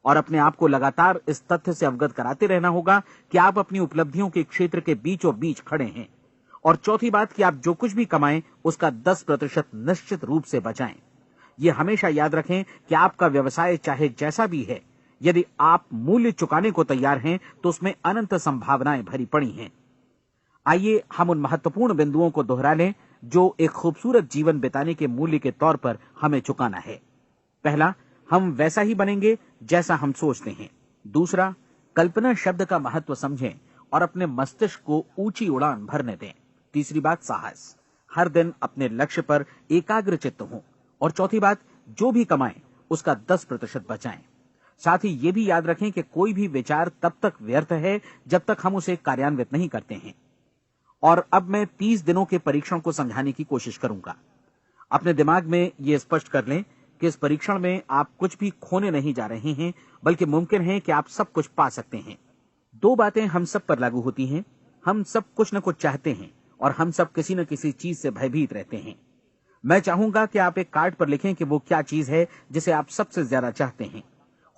और अपने आप को लगातार इस तथ्य से अवगत कराते रहना होगा कि आप अपनी उपलब्धियों के क्षेत्र के बीचों बीच खड़े हैं। और चौथी बात कि आप जो कुछ भी कमाएं उसका 10% निश्चित रूप से बचाएं। यह हमेशा याद रखें कि आपका व्यवसाय चाहे जैसा भी है, यदि आप मूल्य चुकाने को तैयार हैं तो उसमें अनंत संभावनाएं भरी पड़ी हैं। आइए हम उन महत्वपूर्ण बिंदुओं को दोहरा लें जो एक खूबसूरत जीवन बिताने के मूल्य के तौर पर हमें चुकाना है। पहला, हम वैसा ही बनेंगे जैसा हम सोचते हैं। दूसरा, कल्पना शब्द का महत्व समझें और अपने मस्तिष्क को ऊंची उड़ान भरने दें। तीसरी बात, साहस, हर दिन अपने लक्ष्य पर एकाग्र चित्त हों। और चौथी बात, जो भी कमाएं उसका 10% बचाएं। साथ ही ये भी याद रखें कि कोई भी विचार तब तक व्यर्थ है जब तक हम उसे कार्यान्वित नहीं करते हैं। और अब मैं 30 दिनों के परीक्षण को समझाने की कोशिश करूंगा। अपने दिमाग में यह स्पष्ट कर लें कि इस परीक्षण में आप कुछ भी खोने नहीं जा रहे हैं, बल्कि मुमकिन है कि आप सब कुछ पा सकते हैं। 2 बातें हम सब पर लागू होती हैं। हम सब कुछ न कुछ चाहते हैं और हम सब किसी न किसी चीज से भयभीत रहते हैं। मैं चाहूंगा कि आप एक कार्ड पर लिखें कि वो क्या चीज है जिसे आप सबसे ज्यादा चाहते हैं।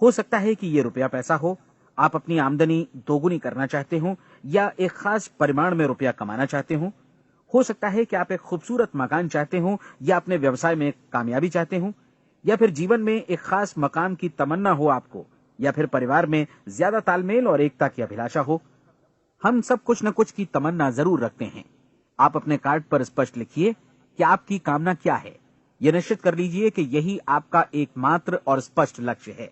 हो सकता है कि ये रुपया पैसा हो, आप अपनी आमदनी दोगुनी करना चाहते हो, या एक खास परिमाण में रुपया कमाना चाहते हो सकता है कि आप एक खूबसूरत मकान चाहते हो, या अपने व्यवसाय में कामयाबी चाहते हो, या फिर जीवन में एक खास मकाम की तमन्ना हो आपको, या फिर परिवार में ज्यादा तालमेल और एकता की अभिलाषा हो। हम सब कुछ न कुछ की तमन्ना जरूर रखते हैं। आप अपने कार्ड पर स्पष्ट लिखिए कि आपकी कामना क्या है। यह निश्चित कर लीजिए कि यही आपका एकमात्र और स्पष्ट लक्ष्य है।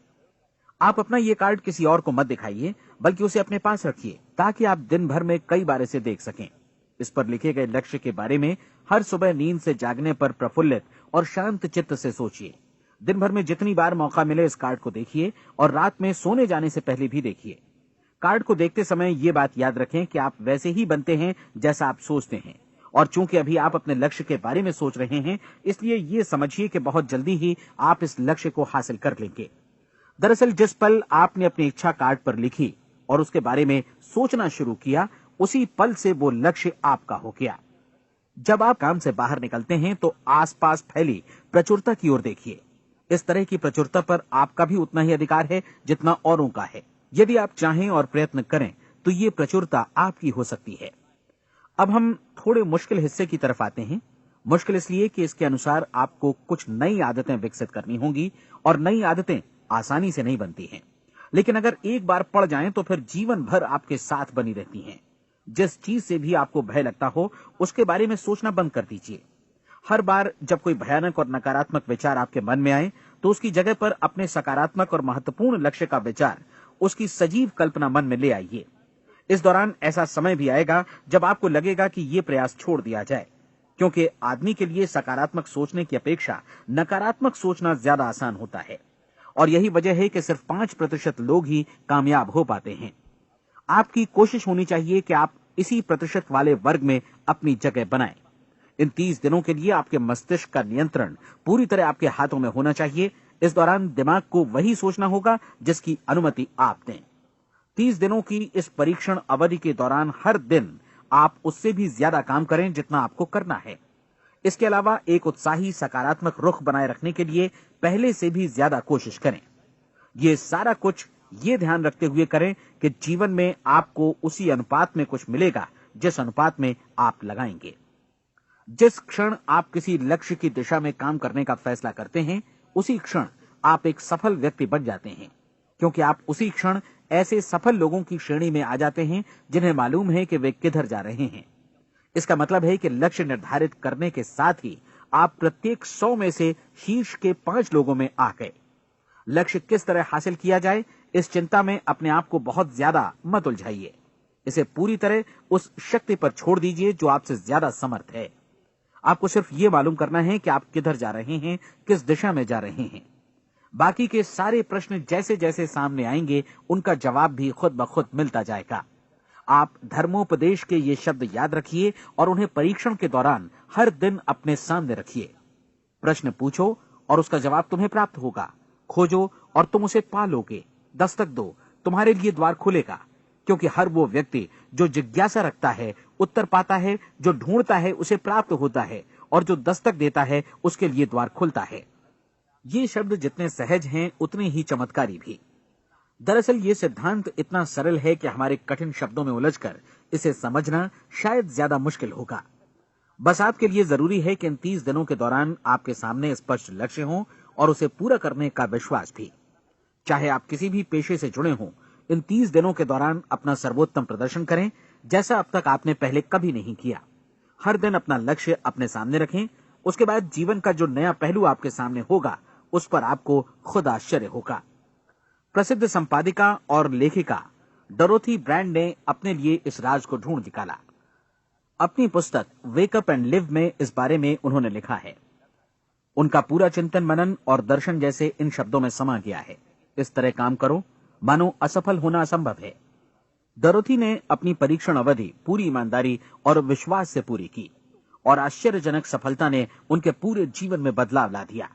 आप अपना ये कार्ड किसी और को मत दिखाइए, बल्कि उसे अपने पास रखिए ताकि आप दिन भर में कई बार इसे देख सकें। इस पर लिखे गए लक्ष्य के बारे में हर सुबह नींद से जागने पर प्रफुल्लित और शांत चित्त से सोचिए। दिन भर में जितनी बार मौका मिले इस कार्ड को देखिए और रात में सोने जाने से पहले भी देखिए। कार्ड को देखते समय ये बात याद रखें कि आप वैसे ही बनते हैं जैसा आप सोचते हैं। और चूंकि अभी आप अपने लक्ष्य के बारे में सोच रहे हैं, इसलिए ये समझिए कि बहुत जल्दी ही आप इस लक्ष्य को हासिल कर लेंगे। दरअसल जिस पल आपने अपनी इच्छा कार्ड पर लिखी और उसके बारे में सोचना शुरू किया, उसी पल से वो लक्ष्य आपका हो गया। जब आप काम से बाहर निकलते हैं तो आसपास फैली प्रचुरता की ओर देखिए। इस तरह की प्रचुरता पर आपका भी उतना ही अधिकार है जितना औरों का है। यदि आप चाहें और प्रयत्न करें तो ये प्रचुरता आपकी हो सकती है। अब हम थोड़े मुश्किल हिस्से की तरफ आते हैं। मुश्किल इसलिए कि इसके अनुसार आपको कुछ नई आदतें विकसित करनी होंगी और नई आदतें आसानी से नहीं बनती हैं, लेकिन अगर एक बार पड़ जाएं तो फिर जीवन भर आपके साथ बनी रहती हैं। जिस चीज से भी आपको भय लगता हो उसके बारे में सोचना बंद कर दीजिए। हर बार जब कोई भयानक और नकारात्मक विचार आपके मन में आए तो उसकी जगह पर अपने सकारात्मक और महत्वपूर्ण लक्ष्य का विचार, उसकी सजीव कल्पना मन में ले आइए। इस दौरान ऐसा समय भी आएगा जब आपको लगेगा कि ये प्रयास छोड़ दिया जाए, क्योंकि आदमी के लिए सकारात्मक सोचने की अपेक्षा नकारात्मक सोचना ज्यादा आसान होता है। और यही वजह है कि सिर्फ 5% लोग ही कामयाब हो पाते हैं। आपकी कोशिश होनी चाहिए कि आप इसी प्रतिशत वाले वर्ग में अपनी जगह बनाएं। इन 30 दिनों के लिए आपके मस्तिष्क का नियंत्रण पूरी तरह आपके हाथों में होना चाहिए। इस दौरान दिमाग को वही सोचना होगा जिसकी अनुमति आप दें। 30 दिनों की इस परीक्षण अवधि के दौरान हर दिन आप उससे भी ज्यादा काम करें जितना आपको करना है। इसके अलावा एक उत्साही सकारात्मक रुख बनाए रखने के लिए पहले से भी ज्यादा कोशिश करें। ये सारा कुछ ये ध्यान रखते हुए करें कि जीवन में आपको उसी अनुपात में कुछ मिलेगा जिस अनुपात में आप लगाएंगे। जिस क्षण आप किसी लक्ष्य की दिशा में काम करने का फैसला करते हैं, उसी क्षण आप एक सफल व्यक्ति बन जाते हैं, क्योंकि आप उसी क्षण ऐसे सफल लोगों की श्रेणी में आ जाते हैं जिन्हें मालूम है कि वे किधर जा रहे हैं। इसका मतलब है कि लक्ष्य निर्धारित करने के साथ ही आप प्रत्येक 100 में से शीर्ष के 5 लोगों में आ गए। लक्ष्य किस तरह हासिल किया जाए, इस चिंता में अपने आप को बहुत ज्यादा मत उलझाइए। इसे पूरी तरह उस शक्ति पर छोड़ दीजिए जो आपसे ज्यादा समर्थ है। आपको सिर्फ ये मालूम करना है कि आप किधर जा रहे हैं, किस दिशा में जा रहे हैं। बाकी के सारे प्रश्न जैसे जैसे सामने आएंगे उनका जवाब भी खुद ब खुद मिलता जाएगा। आप धर्मोपदेश के ये शब्द याद रखिए और उन्हें परीक्षण के दौरान हर दिन अपने सामने रखिए। प्रश्न पूछो और उसका जवाब तुम्हें प्राप्त होगा। खोजो और तुम उसे पा लोगे। दस्तक दो, तुम्हारे लिए द्वार खुलेगा, क्योंकि हर वो व्यक्ति जो जिज्ञासा रखता है उत्तर पाता है, जो ढूंढता है उसे प्राप्त होता है, और जो दस्तक देता है उसके लिए द्वार खुलता है। ये शब्द जितने सहज हैं उतने ही चमत्कारी भी। दरअसल ये सिद्धांत इतना सरल है कि हमारे कठिन शब्दों में उलझकर इसे समझना शायद ज्यादा मुश्किल होगा। बस आपके लिए जरूरी है कि इन 30 दिनों के दौरान आपके सामने स्पष्ट लक्ष्य हो और उसे पूरा करने का विश्वास भी। चाहे आप किसी भी पेशे से जुड़े हों, इन 30 दिनों के दौरान अपना सर्वोत्तम प्रदर्शन करें, जैसा अब तक आपने पहले कभी नहीं किया। हर दिन अपना लक्ष्य अपने सामने रखें। उसके बाद जीवन का जो नया पहलू आपके सामने होगा उस पर आपको खुद आश्चर्य होगा। प्रसिद्ध संपादिका और लेखिका डोरोथी ब्रैंड ने अपने लिए इस राज को ढूंढ निकाला। अपनी पुस्तक वेक अप एंड लिव में इस बारे में उन्होंने लिखा है। उनका पूरा चिंतन मनन और दर्शन जैसे इन शब्दों में समा गया है। इस तरह काम करो मानो असफल होना असंभव है। डोरोथी ने अपनी परीक्षण अवधि पूरी ईमानदारी और विश्वास से पूरी की और आश्चर्यजनक सफलता ने उनके पूरे जीवन में बदलाव ला दिया।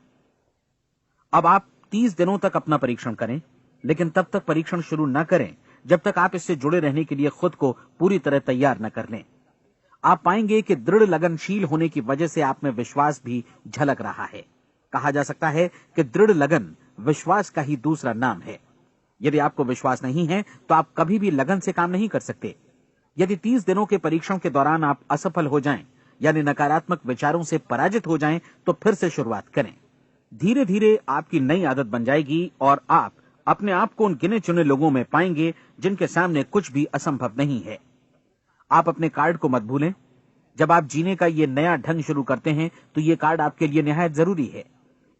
अब आप 30 दिनों तक अपना परीक्षण करें, लेकिन तब तक परीक्षण शुरू न करें जब तक आप इससे जुड़े रहने के लिए खुद को पूरी तरह तैयार न कर लें। आप पाएंगे कि दृढ़ लगनशील होने की वजह से आप में विश्वास भी झलक रहा है। कहा जा सकता है कि दृढ़ लगन विश्वास का ही दूसरा नाम है। यदि आपको विश्वास नहीं है तो आप कभी भी लगन से काम नहीं कर सकते। यदि 30 दिनों के परीक्षण के दौरान आप असफल हो जाएं, यानी नकारात्मक विचारों से पराजित हो जाएं, तो फिर से शुरुआत करें। धीरे धीरे आपकी नई आदत बन जाएगी और आप अपने आप को उन गिने चुने लोगों में पाएंगे जिनके सामने कुछ भी असंभव नहीं है। आप अपने कार्ड को मत भूलें। जब आप जीने का ये नया ढंग शुरू करते हैं तो ये कार्ड आपके लिए निहायत जरूरी है।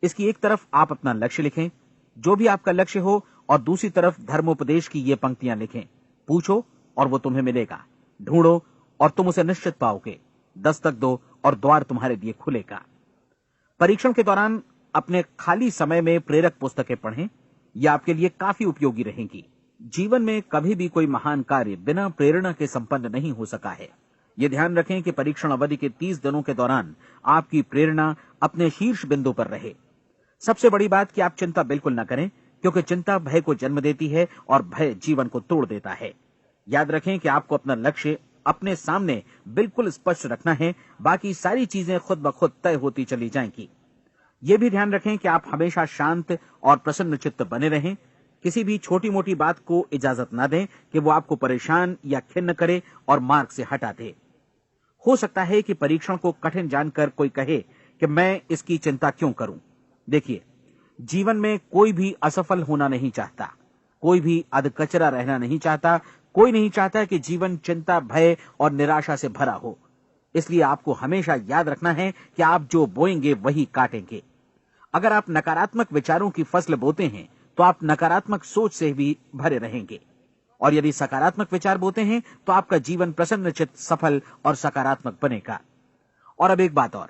इसकी एक तरफ आप अपना लक्ष्य लिखें, जो भी आपका लक्ष्य हो, और दूसरी तरफ धर्मोपदेश की ये पंक्तियां लिखें। पूछो और वो तुम्हें मिलेगा, ढूंढो और तुम उसे निश्चित पाओगे, दस्तक दो और द्वार तुम्हारे लिए खुलेगा। परीक्षण के दौरान अपने खाली समय में प्रेरक पुस्तकें पढ़ें। ये आपके लिए काफी उपयोगी रहेंगी। जीवन में कभी भी कोई महान कार्य बिना प्रेरणा के संपन्न नहीं हो सका है। ये ध्यान रखें कि परीक्षण अवधि के 30 दिनों के दौरान आपकी प्रेरणा अपने शीर्ष बिंदु पर रहे। सबसे बड़ी बात कि आप चिंता बिल्कुल न करें, क्योंकि चिंता भय को जन्म देती है और भय जीवन को तोड़ देता है। याद रखें कि आपको अपना लक्ष्य अपने सामने बिल्कुल स्पष्ट रखना है, बाकी सारी चीजें खुद ब खुद तय होती चली जाएंगी। ये भी ध्यान रखें कि आप हमेशा शांत और प्रसन्न चित्त बने रहें। किसी भी छोटी मोटी बात को इजाजत न दें कि वो आपको परेशान या खिन्न करे और मार्ग से हटा दे। हो सकता है कि परीक्षण को कठिन जानकर कोई कहे कि मैं इसकी चिंता क्यों करूं। देखिए, जीवन में कोई भी असफल होना नहीं चाहता, कोई भी अधकचरा रहना नहीं चाहता, कोई नहीं चाहता कि जीवन चिंता, भय और निराशा से भरा हो। इसलिए आपको हमेशा याद रखना है कि आप जो बोएंगे वही काटेंगे। अगर आप नकारात्मक विचारों की फसल बोते हैं तो आप नकारात्मक सोच से भी भरे रहेंगे, और यदि सकारात्मक विचार बोते हैं तो आपका जीवन प्रसन्नचित्त, सफल और सकारात्मक बनेगा। और अब एक बात और,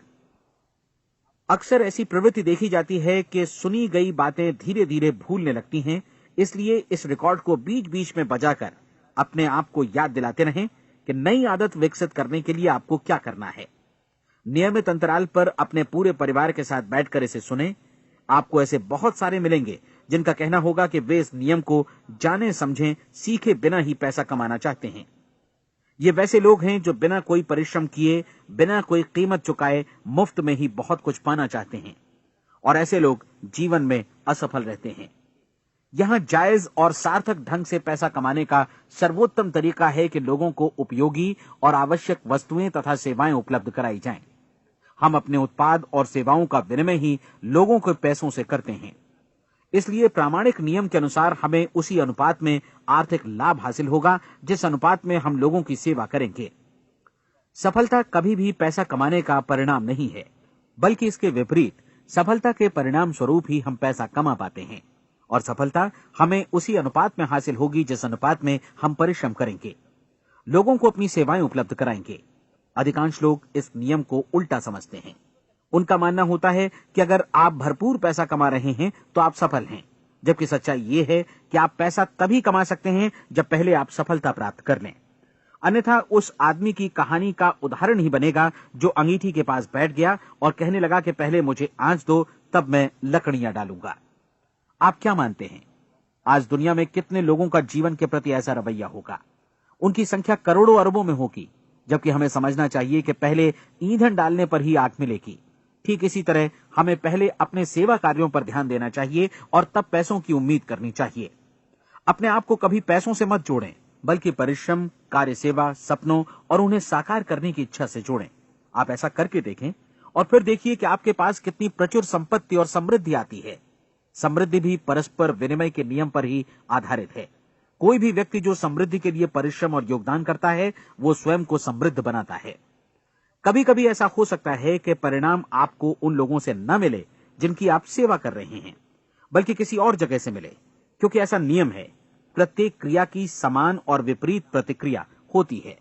अक्सर ऐसी प्रवृत्ति देखी जाती है कि सुनी गई बातें धीरे धीरे भूलने लगती हैं। इसलिए इस रिकॉर्ड को बीच बीच में बजाकर अपने आप को याद दिलाते रहें कि नई आदत विकसित करने के लिए आपको क्या करना है। नियमित अंतराल पर अपने पूरे परिवार के साथ बैठकर इसे सुनें। आपको ऐसे बहुत सारे मिलेंगे जिनका कहना होगा कि वे इस नियम को जाने समझें सीखे बिना ही पैसा कमाना चाहते हैं। ये वैसे लोग हैं जो बिना कोई परिश्रम किए, बिना कोई कीमत चुकाए मुफ्त में ही बहुत कुछ पाना चाहते हैं, और ऐसे लोग जीवन में असफल रहते हैं। यहां जायज और सार्थक ढंग से पैसा कमाने का सर्वोत्तम तरीका है कि लोगों को उपयोगी और आवश्यक वस्तुएं तथा सेवाएं उपलब्ध कराई जाएं। हम अपने उत्पाद और सेवाओं का विनिमय ही लोगों के पैसों से करते हैं। इसलिए प्रामाणिक नियम के अनुसार हमें उसी अनुपात में आर्थिक लाभ हासिल होगा जिस अनुपात में हम लोगों की सेवा करेंगे। सफलता कभी भी पैसा कमाने का परिणाम नहीं है, बल्कि इसके विपरीत सफलता के परिणाम स्वरूप ही हम पैसा कमा पाते हैं, और सफलता हमें उसी अनुपात में हासिल होगी जिस अनुपात में हम परिश्रम करेंगे, लोगों को अपनी सेवाएं उपलब्ध कराएंगे। अधिकांश लोग इस नियम को उल्टा समझते हैं। उनका मानना होता है कि अगर आप भरपूर पैसा कमा रहे हैं तो आप सफल हैं, जबकि सच्चाई ये है कि आप पैसा तभी कमा सकते हैं जब पहले आप सफलता प्राप्त कर लें। अन्यथा उस आदमी की कहानी का उदाहरण ही बनेगा जो अंगीठी के पास बैठ गया और कहने लगा कि पहले मुझे आंच दो, तब मैं लकड़ियां डालूंगा। आप क्या मानते हैं, आज दुनिया में कितने लोगों का जीवन के प्रति ऐसा रवैया होगा? उनकी संख्या करोड़ों अरबों में होगी, जबकि हमें समझना चाहिए कि पहले ईंधन डालने पर ही आग मिलेगी। ठीक इसी तरह हमें पहले अपने सेवा कार्यों पर ध्यान देना चाहिए और तब पैसों की उम्मीद करनी चाहिए। अपने आप को कभी पैसों से मत जोड़ें, बल्कि परिश्रम, कार्य सेवा, सपनों और उन्हें साकार करने की इच्छा से जोड़ें। आप ऐसा करके देखें और फिर देखिए कि आपके पास कितनी प्रचुर संपत्ति और समृद्धि आती है। समृद्धि भी परस्पर विनिमय के नियम पर ही आधारित है। कोई भी व्यक्ति जो समृद्धि के लिए परिश्रम और योगदान करता है, वो स्वयं को समृद्ध बनाता है। कभी कभी ऐसा हो सकता है कि परिणाम आपको उन लोगों से न मिले जिनकी आप सेवा कर रहे हैं, बल्कि किसी और जगह से मिले, क्योंकि ऐसा नियम है, प्रत्येक क्रिया की समान और विपरीत प्रतिक्रिया होती है।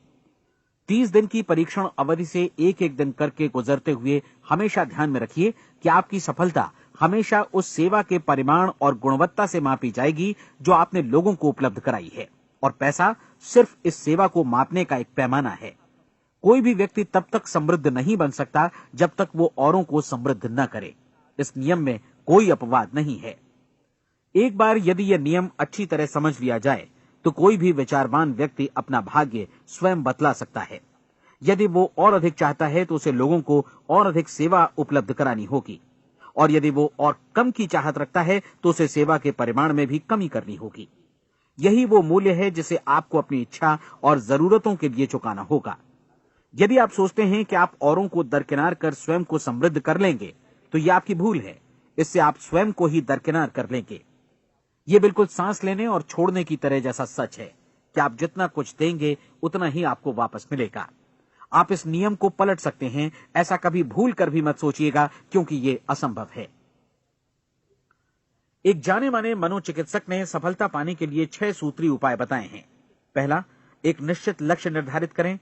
30 दिन की परीक्षण अवधि से एक एक दिन करके गुजरते हुए हमेशा ध्यान में रखिए कि आपकी सफलता हमेशा उस सेवा के परिमाण और गुणवत्ता से मापी जाएगी जो आपने लोगों को उपलब्ध कराई है, और पैसा सिर्फ इस सेवा को मापने का एक पैमाना है। कोई भी व्यक्ति तब तक समृद्ध नहीं बन सकता जब तक वो औरों को समृद्ध न करे। इस नियम में कोई अपवाद नहीं है। एक बार यदि यह नियम अच्छी तरह समझ लिया जाए तो कोई भी विचारवान व्यक्ति अपना भाग्य स्वयं बतला सकता है। यदि वो और अधिक चाहता है तो उसे लोगों को और अधिक सेवा उपलब्ध करानी होगी, और यदि वो और कम की चाहत रखता है तो उसे सेवा के परिमाण में भी कमी करनी होगी। यही वो मूल्य है जिसे आपको अपनी इच्छा और जरूरतों के लिए चुकाना होगा। यदि आप सोचते हैं कि आप औरों को दरकिनार कर स्वयं को समृद्ध कर लेंगे तो यह आपकी भूल है। इससे आप स्वयं को ही दरकिनार कर लेंगे। यह बिल्कुल सांस लेने और छोड़ने की तरह जैसा सच है कि आप जितना कुछ देंगे उतना ही आपको वापस मिलेगा। आप इस नियम को पलट सकते हैं, ऐसा कभी भूल कर भी मत सोचिएगा, क्योंकि यह असंभव है। एक जाने माने मनोचिकित्सक ने सफलता पाने के लिए 6 सूत्री उपाय बताए हैं। पहला, एक निश्चित लक्ष्य निर्धारित करें।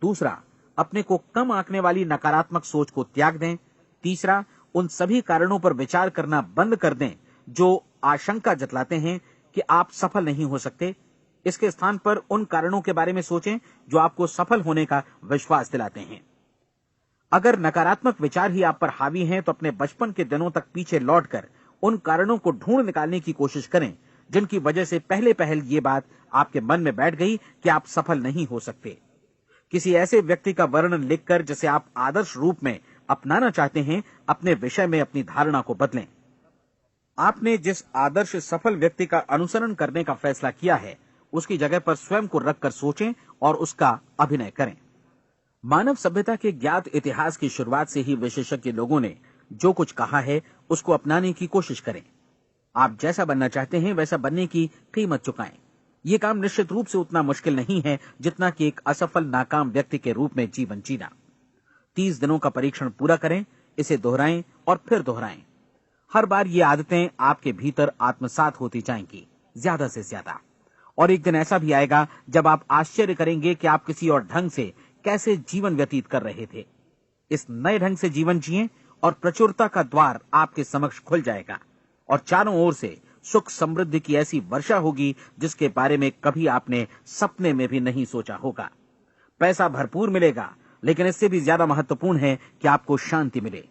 दूसरा, अपने को कम आंकने वाली नकारात्मक सोच को त्याग दें। तीसरा, उन सभी कारणों पर विचार करना बंद कर दें जो आशंका जतलाते हैं कि आप सफल नहीं हो सकते। इसके स्थान पर उन कारणों के बारे में सोचें जो आपको सफल होने का विश्वास दिलाते हैं। अगर नकारात्मक विचार ही आप पर हावी हैं तो अपने बचपन के दिनों तक पीछे लौटकर उन कारणों को ढूंढ निकालने की कोशिश करें जिनकी वजह से पहले पहल ये बात आपके मन में बैठ गई कि आप सफल नहीं हो सकते। किसी ऐसे व्यक्ति का वर्णन लिखकर जिसे आप आदर्श रूप में अपनाना चाहते हैं, अपने विषय में अपनी धारणा को बदलें। आपने जिस आदर्श सफल व्यक्ति का अनुसरण करने का फैसला किया है, उसकी जगह पर स्वयं को रखकर सोचें और उसका अभिनय करें। मानव सभ्यता के ज्ञात इतिहास की शुरुआत से ही विशेषज्ञ लोगों ने जो कुछ कहा है उसको अपनाने की कोशिश करें। आप जैसा बनना चाहते हैं वैसा बनने की कीमत चुकाएं। यह काम निश्चित रूप से उतना मुश्किल नहीं है जितना कि एक असफल नाकाम व्यक्ति के रूप में जीवन जीना। 30 दिनों का परीक्षण पूरा करें, इसे दोहराएं और फिर दोहराएं। हर बार ये आदतें आपके भीतर आत्मसात होती जाएंगी, ज्यादा से ज्यादा। और एक दिन ऐसा भी आएगा जब आप आश्चर्य करेंगे कि आप किसी और ढंग से कैसे जीवन व्यतीत कर रहे थे। इस नए ढंग से जीवन जिएं और प्रचुरता का द्वार आपके समक्ष खुल जाएगा और चारों ओर से सुख समृद्धि की ऐसी वर्षा होगी जिसके बारे में कभी आपने सपने में भी नहीं सोचा होगा। पैसा भरपूर मिलेगा, लेकिन इससे भी ज्यादा महत्वपूर्ण है कि आपको शांति मिले।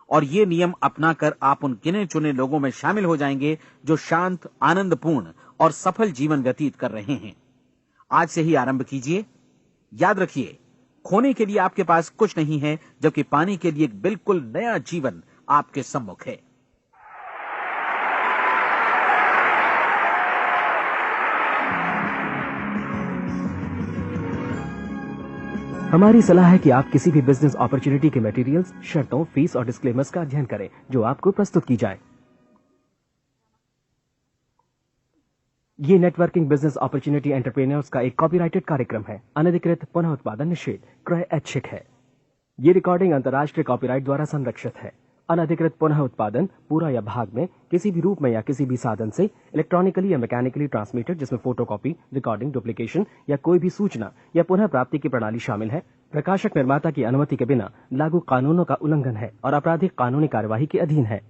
और ये नियम अपनाकर आप उन गिने चुने लोगों में शामिल हो जाएंगे जो शांत, आनंदपूर्ण और सफल जीवन व्यतीत कर रहे हैं। आज से ही आरंभ कीजिए। याद रखिए, खोने के लिए आपके पास कुछ नहीं है, जबकि पाने के लिए एक बिल्कुल नया जीवन आपके सम्मुख है। हमारी सलाह है कि आप किसी भी बिजनेस अपॉर्चुनिटी के मटेरियल्स, शर्तों, फीस और डिस्क्लेमर्स का अध्ययन करें जो आपको प्रस्तुत की जाए। ये नेटवर्किंग बिजनेस अपॉर्चुनिटी एंटरप्रेन्योर्स का एक कॉपीराइटेड कार्यक्रम है। अनधिकृत पुनः उत्पादन निषेध क्रय ऐच्छिक है। ये रिकॉर्डिंग अंतर्राष्ट्रीय कॉपीराइट द्वारा संरक्षित है। अनधिकृत पुनः उत्पादन पूरा या भाग में किसी भी रूप में या किसी भी साधन से इलेक्ट्रॉनिकली या मैकेनिकली ट्रांसमिटेड जिसमें फोटोकॉपी, रिकॉर्डिंग, डुप्लीकेशन या कोई भी सूचना या पुनः प्राप्ति की प्रणाली शामिल है, प्रकाशक निर्माता की अनुमति के बिना लागू कानूनों का उल्लंघन है और आपराधिक कानूनी कार्यवाही के अधीन है।